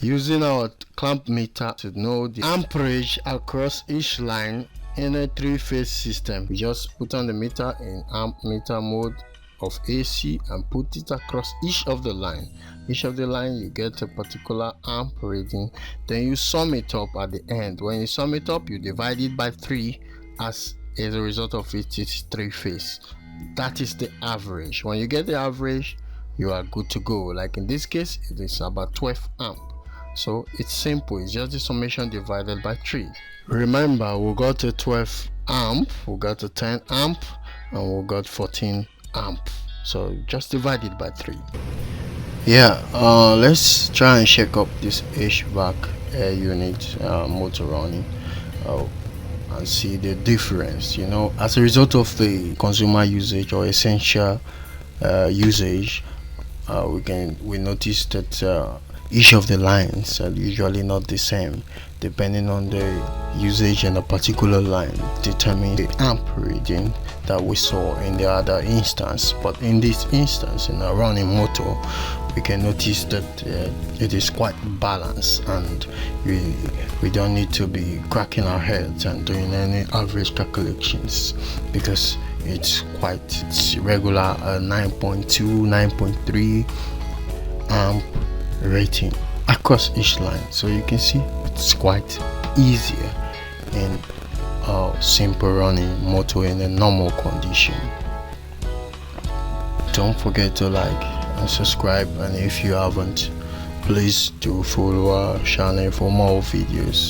Using our clamp meter to know the amperage across each line in a 3-phase system, we just put on the meter in amp meter mode of AC and put it across each of the line. Each of the line you get a particular amp reading, then you sum it up at the end. When you sum it up, you divide it by 3, as a result of it is 3-phase. That is the average. When you get the average, you are good to go. Like in this case, it is about 12 amp. So it's simple, it's just the summation divided by 3. Remember, we got a 12 amp, we got a 10 amp, and we got 14 amp. So just divide it by 3. Yeah, let's try and check up this HVAC air unit motor running and see the difference. As a result of the consumer usage or essential usage, we notice that each of the lines are usually not the same. Depending on the usage in a particular line determine the amp reading that we saw in the other instance. But in this instance, in a running motor, we can notice that it is quite balanced, and we don't need to be cracking our heads and doing any average calculations, because it's regular 9.2 9.3 amp rating across each line. So you can see it's quite easier in a simple running motor in a normal condition. Don't forget to like and subscribe, and if you haven't, please do follow our channel for more videos.